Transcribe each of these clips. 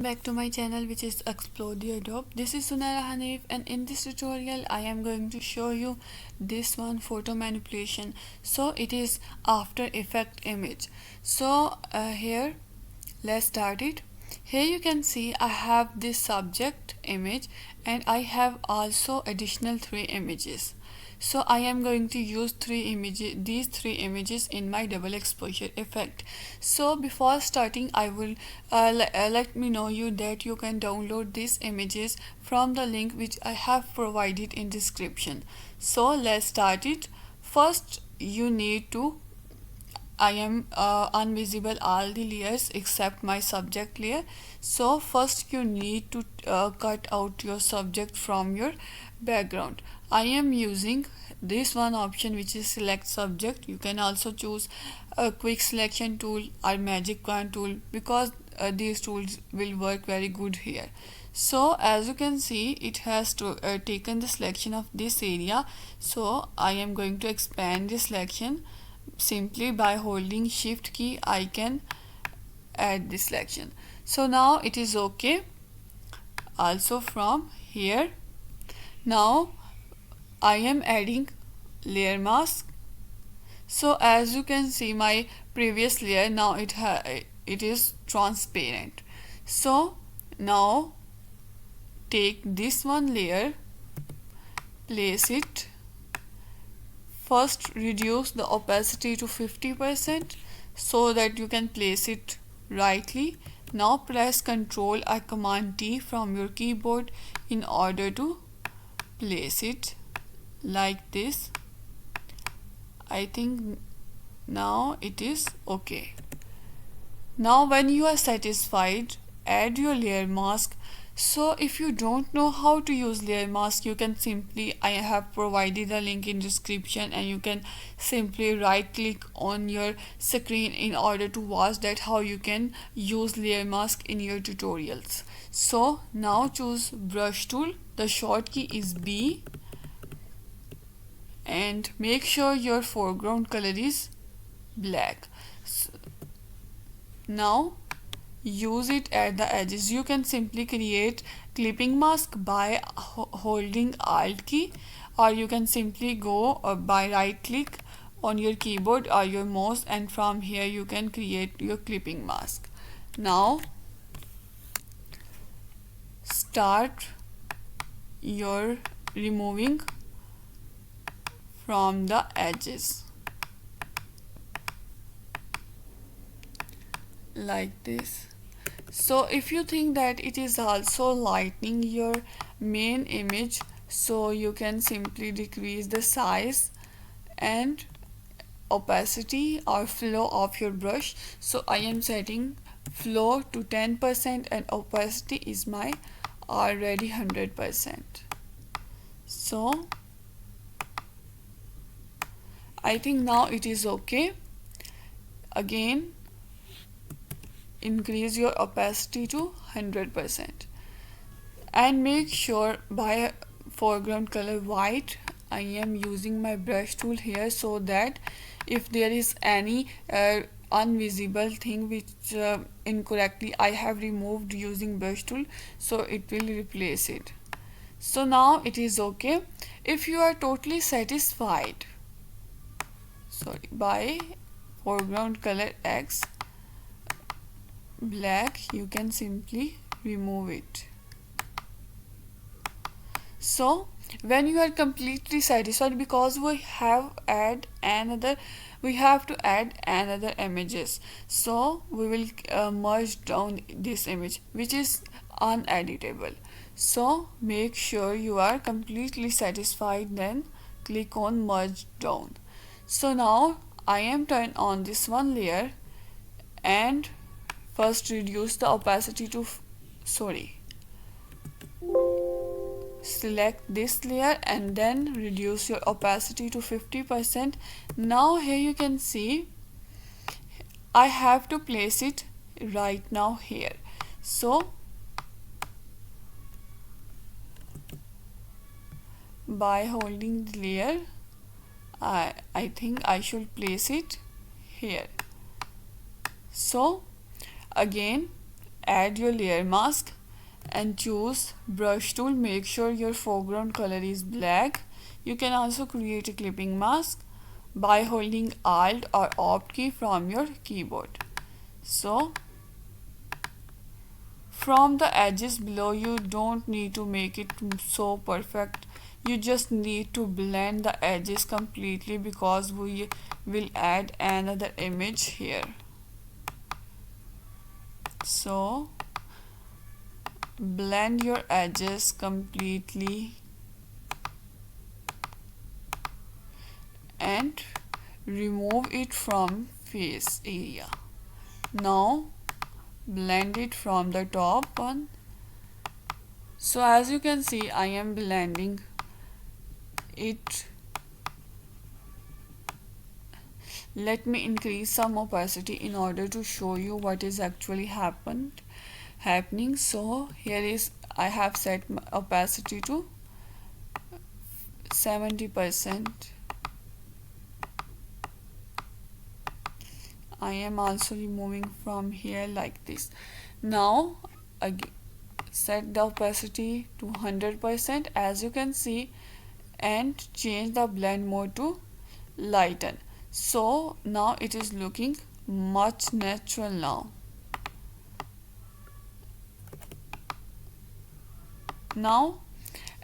Back to my channel, which is Explore the Adobe. This is Sunaira Hanif, and in this tutorial I am going to show you this one, photo manipulation. So it is After Effect image. So here, let's start it. Here you can see I have this subject image and I have also additional 3 images. So I am going to use these three images in my double exposure effect. So before starting, I will let me know you that you can download these images from the link which I have provided in description. So let's start it. First you need to I am unvisible all the layers except my subject layer. So first you need to cut out your subject from your background. I am using this one option, which is select subject. You can also choose a quick selection tool or magic wand tool, because these tools will work very good here. So as you can see, it has taken the selection of this area. So I am going to expand the selection. Simply by holding shift key I can add this selection. So now it is okay. Also from here, now I am adding layer mask. So as you can see, my previous layer, now it is transparent. So now take this one layer, place it. First reduce the opacity to 50% so that you can place it rightly. Now press Ctrl or Command T from your keyboard in order to place it like this. I think now it is okay. Now when you are satisfied, add your layer mask. So if you don't know how to use layer mask, you can simply, I have provided a link in description, and you can simply right click on your screen in order to watch that how you can use layer mask in your tutorials. So now choose brush tool. The short key is B, and make sure your foreground color is black. So now use it at the edges. You can simply create clipping mask by holding Alt key, or you can simply go by right click on your keyboard or your mouse, and from here you can create your clipping mask. Now start your removing from the edges like this. So if you think that it is also lightening your main image, so you can simply decrease the size and opacity or flow of your brush. So I am setting flow to 10% and opacity is my already 100%. So I think now it is okay. Again increase your opacity to 100% and make sure by foreground color white. I am using my brush tool here so that if there is any invisible thing which incorrectly I have removed using brush tool, so it will replace it. So now it is okay. If you are totally satisfied, by foreground color X black, you can simply remove it. So when you are completely satisfied, because we have to add another images, so we will merge down this image which is uneditable. So make sure you are completely satisfied, then click on merge down. So now I am turn on this one layer and first reduce the opacity to select this layer and then reduce your opacity to 50%. Now here you can see I have to place it right now here. So by holding the layer, I think I should place it here. So again add your layer mask and choose brush tool. Make sure your foreground color is black. You can also create a clipping mask by holding Alt or Option key from your keyboard. So from the edges below, you don't need to make it so perfect. You just need to blend the edges completely because we will add another image here. So blend your edges completely and remove it from face area. Now blend it from the top one. So as you can see, I am blending it. Let me increase some opacity in order to show you what is actually happening. So here is, I have set my opacity to 70%. I am also removing from here like this. Now again, set the opacity to 100% as you can see, and change the blend mode to lighten. So now it is looking much natural now. Now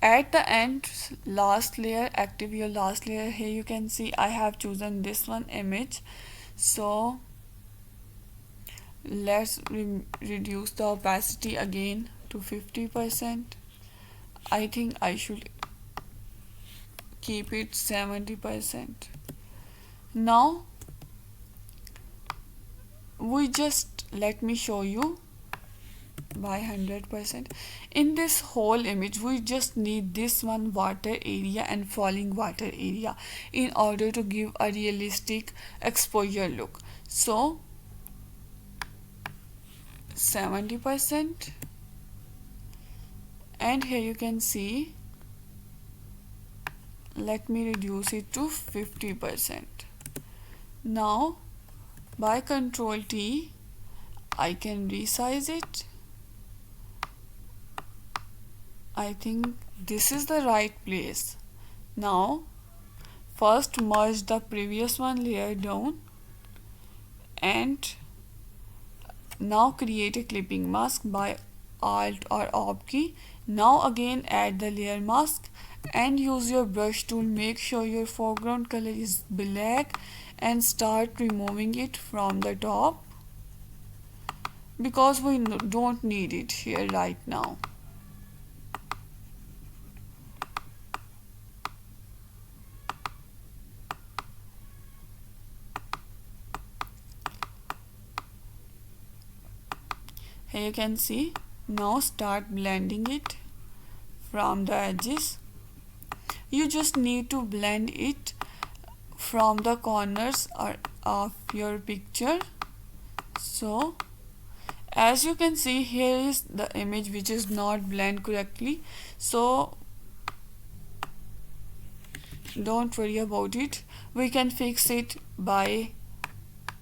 at the end, last layer, active your last layer. Here you can see I have chosen this one image. So let's reduce the opacity again to 50%. I think I should keep it 70%. Now let me show you by 100%. In this whole image, we just need this one water area and falling water area in order to give a realistic exposure look. So 70%, and here you can see, let me reduce it to 50%. Now by Ctrl T, I can resize it. I think this is the right place. Now first merge the previous one layer down, and now create a clipping mask by Alt or Option key. Now again add the layer mask and use your brush tool. Make sure your foreground color is black and start removing it from the top because we don't need it here right now. Here you can see. Now start blending it from the edges. You just need to blend it from the corners of your picture. So as you can see, here is the image which is not blended correctly. So don't worry about it. We can fix it by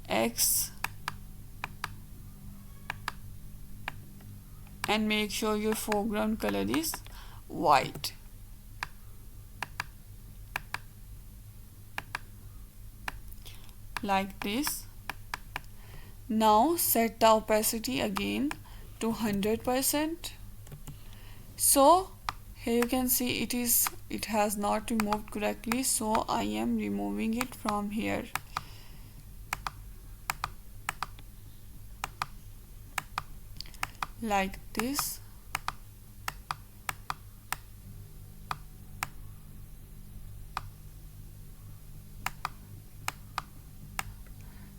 X and make sure your foreground color is white. Like this. Now set the opacity again to 100%. So here you can see it has not removed correctly, so I am removing it from here. Like this.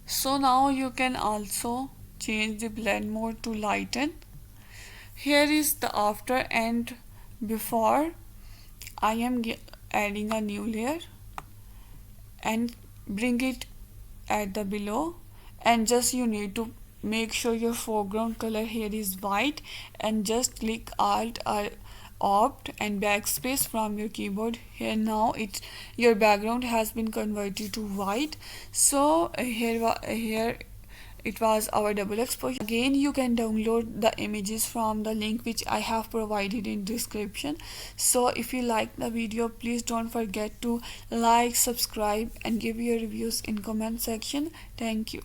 So now you can also change the blend mode to lighten. Here is the after and before. I am adding a new layer and bring it at the below, and just you need to make sure your foreground color here is white, and just click Alt or Option and backspace from your keyboard. Here now your background has been converted to white. So here it was our double exposure. Again, you can download the images from the link which I have provided in description. So if you like the video, please don't forget to like, subscribe and give your reviews in comment section. Thank you.